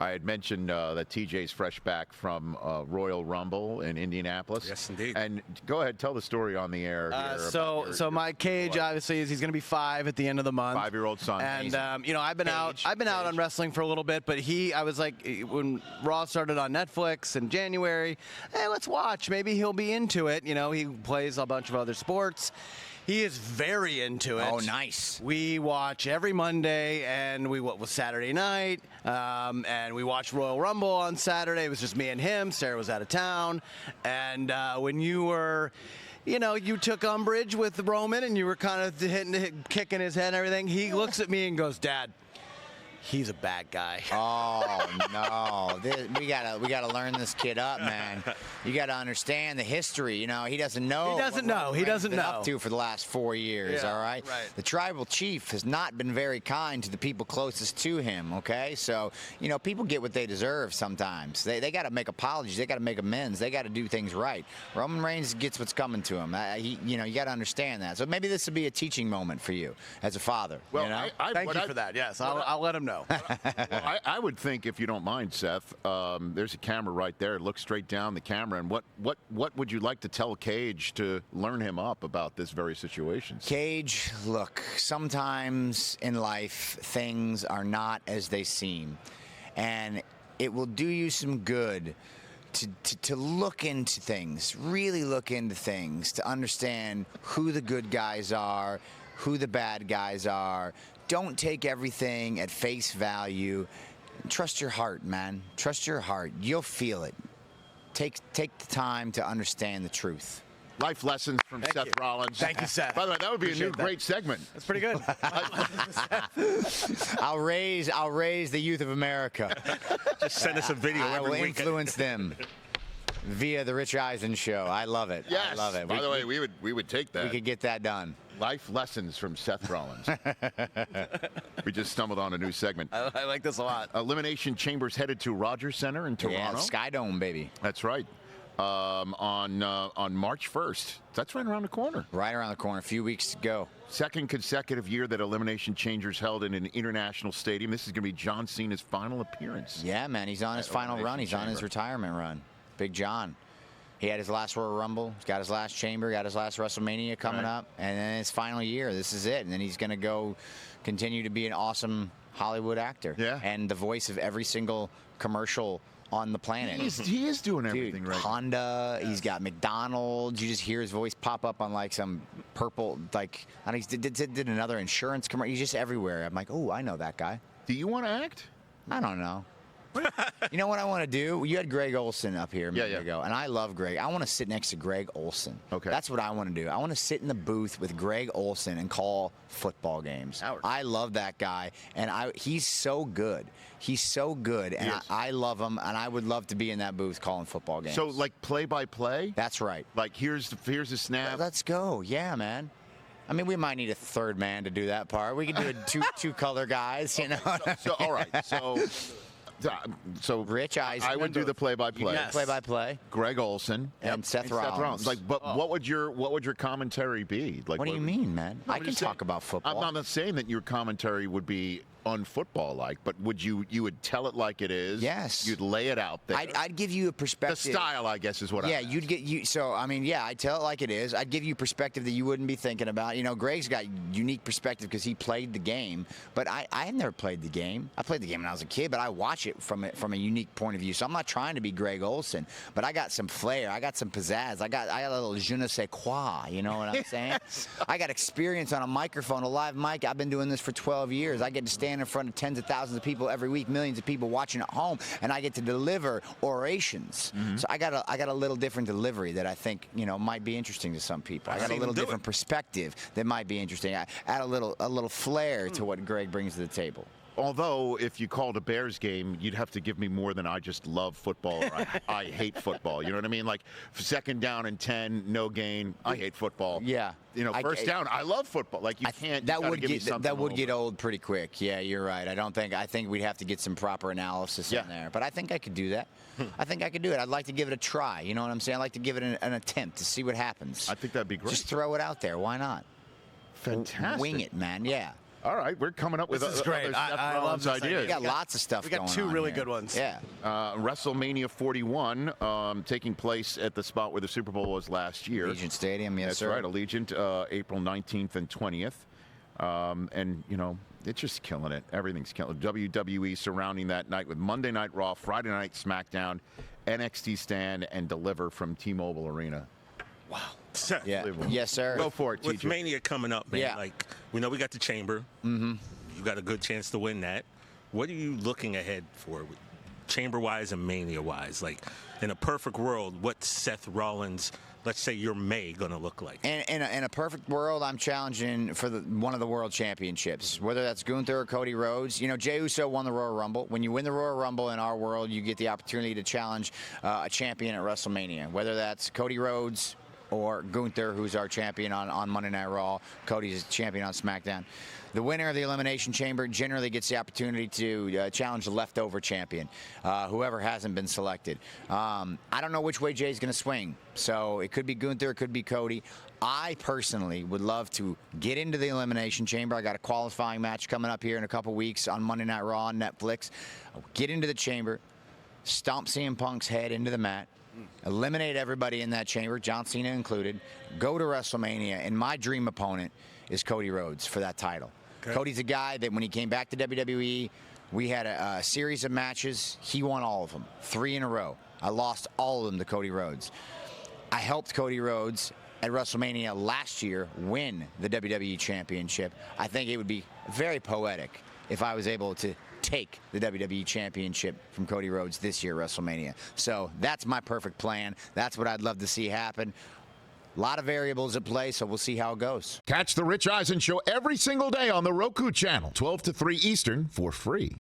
I had mentioned that TJ's fresh back from Royal Rumble in Indianapolis. Yes, indeed. And go ahead, tell the story on the air. Here So my cage obviously is he's going to be 5 at the end of the month. 5-year-old son. And I've been out on wrestling for a little bit, but I was like, when Raw started on Netflix in January, hey, let's watch. Maybe he'll be into it. He plays a bunch of other sports. He is very into it. Oh, nice. We watch every Monday, and we was Saturday night, and we watched Royal Rumble on Saturday. It was just me and him. Sarah was out of town. And when you were, you took umbrage with Roman, and you were kind of kicking his head and everything, he looks at me and goes, Dad, he's a bad guy. Oh no! We gotta learn this kid up, man. You gotta understand the history. He doesn't know. He doesn't know. He doesn't know. Up to for the last 4 years. Yeah, all right? Right. The tribal chief has not been very kind to the people closest to him. Okay, so people get what they deserve sometimes. They got to make apologies. They got to make amends. They got to do things right. Roman Reigns gets what's coming to him. You got to understand that. So maybe this would be a teaching moment for you as a father. Well, Thank you for that. Yes, I'll let him know. Well, I would think, if you don't mind, Seth, there's a camera right there. Look straight down the camera. And what would you like to tell Cage to learn him up about this very situation? Cage, look, sometimes in life things are not as they seem, and it will do you some good to look into things, really look into things, to understand who the good guys are, who the bad guys are. Don't take everything at face value. Trust your heart, man. Trust your heart. You'll feel it. Take the time to understand the truth. Life lessons from Seth Rollins. Thank you, Seth. By the way, that would be a new great segment. That's pretty good. I'll raise the youth of America. Just send us a video I every will week. influence them via the Rich Eisen Show. I love it. Yes. I love it. By the way, we would take that. We could get that done. Life lessons from Seth Rollins. We just stumbled on a new segment. I like this a lot. Elimination Chamber's headed to Rogers Center in Toronto. Yeah, Sky Dome, baby. That's right. On March 1st. That's right around the corner. Right around the corner. A few weeks to go. Second consecutive year that Elimination Chamber's held in an international stadium. This is going to be John Cena's final appearance. Yeah, man. He's on his final run. He's on his retirement run. Big John. He had his last Royal Rumble. He's got his last Chamber. Got his last WrestleMania coming up. And then his final year. This is it. And then he's going to go continue to be an awesome Hollywood actor. Yeah. And the voice of every single commercial on the planet. He is doing everything right. Honda, he's got McDonald's. You just hear his voice pop up on like some purple, like, I don't know, he did another insurance commercial. He's just everywhere. I'm like, oh, I know that guy. Do you want to act? I don't know. You know what I want to do? You had Greg Olson up here a minute ago, and I love Greg. I want to sit next to Greg Olson. Okay. That's what I want to do. I want to sit in the booth with Greg Olson and call football games. I love that guy, and he's so good. He's so good, and I love him, and I would love to be in that booth calling football games. So, like, play-by-play? That's right. Like, here's a snap. Let's go. Yeah, man. I mean, we might need a third man to do that part. We could do two color guys, you know. So all right. So Rich Eisen. I would do the play-by-play. Yes. Play-by-play. Greg Olson and Seth Rollins. Like, but what would your commentary be? Like, what do you mean, man? I can talk about football. I'm not saying that your commentary would be unfootball-like, but you would tell it like it is? Yes. You'd lay it out there. I'd give you a perspective. The style, I guess, is what I you'd get you. So, I mean, I'd tell it like it is. I'd give you perspective that you wouldn't be thinking about. You know, Greg's got unique perspective because he played the game, but I had never played the game. I played the game when I was a kid, but I watch it from a unique point of view. So I'm not trying to be Greg Olson, but I got some flair. I got some pizzazz. I got a little je ne sais quoi. You know what I'm saying? I got experience on a microphone, a live mic. I've been doing this for 12 years. I get to stand in front of tens of thousands of people every week, millions of people watching at home, and I get to deliver orations. So I got a little different delivery that I think might be interesting to some people. I got a little different perspective that might be interesting. I add a little flair to what Greg brings to the table. Although, if you called a Bears game, you'd have to give me more than I just love football or I hate football. You know what I mean? Like, second down and 10, no gain, I hate football. Yeah. First down, I love football. Like, you can't. That would get old pretty quick. Yeah, you're right. I think we'd have to get some proper analysis in there. But I think I could do that. I think I could do it. I'd like to give it a try. You know what I'm saying? I'd like to give it an attempt to see what happens. I think that'd be great. Just throw it out there. Why not? Fantastic. Wing it, man. Yeah. All right, we're coming up with This is great. other Seth I love Rollins this idea. ideas. We got lots of stuff We got going two on really here. good ones. Yeah. WrestleMania 41 taking place at the spot where the Super Bowl was last year. Allegiant Stadium, yes, That's sir. right, Allegiant, April 19th and 20th. And, you know, it's just killing it. Everything's killing it. WWE surrounding that night with Monday Night Raw, Friday Night SmackDown, NXT Stand, and Deliver from T-Mobile Arena. Wow. Seth, Yeah. Yes, sir. Go for it, with TJ. Mania coming up, man, Yeah. like, we know we got the Chamber. Mm-hmm. You got a good chance to win that. What are you looking ahead for, Chamber-wise and Mania-wise? Like, in a perfect world, what's Seth Rollins, let's say your May, going to look like? And in a perfect world, I'm challenging for one of the world championships, whether that's Gunther or Cody Rhodes. You know, Jey Uso won the Royal Rumble. When you win the Royal Rumble in our world, you get the opportunity to challenge a champion at WrestleMania, whether that's Cody Rhodes or Gunther, who's our champion on Monday Night Raw. Cody's champion on SmackDown. The winner of the Elimination Chamber generally gets the opportunity to challenge the leftover champion, whoever hasn't been selected. I don't know which way Jay's going to swing, so it could be Gunther, it could be Cody. I personally would love to get into the Elimination Chamber. I got a qualifying match coming up here in a couple weeks on Monday Night Raw on Netflix. I'll get into the chamber, stomp CM Punk's head into the mat, eliminate everybody in that chamber, John Cena included, go to WrestleMania, and my dream opponent is Cody Rhodes for that title. Okay. Cody's a guy that when he came back to WWE, we had a series of matches. He won all of them, 3 in a row. I lost all of them to Cody Rhodes. I helped Cody Rhodes at WrestleMania last year win the WWE Championship. I think it would be very poetic if I was able to take the WWE Championship from Cody Rhodes this year at WrestleMania. So that's my perfect plan. That's what I'd love to see happen. A lot of variables at play, so we'll see how it goes. Catch the Rich Eisen Show every single day on the Roku channel, 12 to 3 Eastern, for free.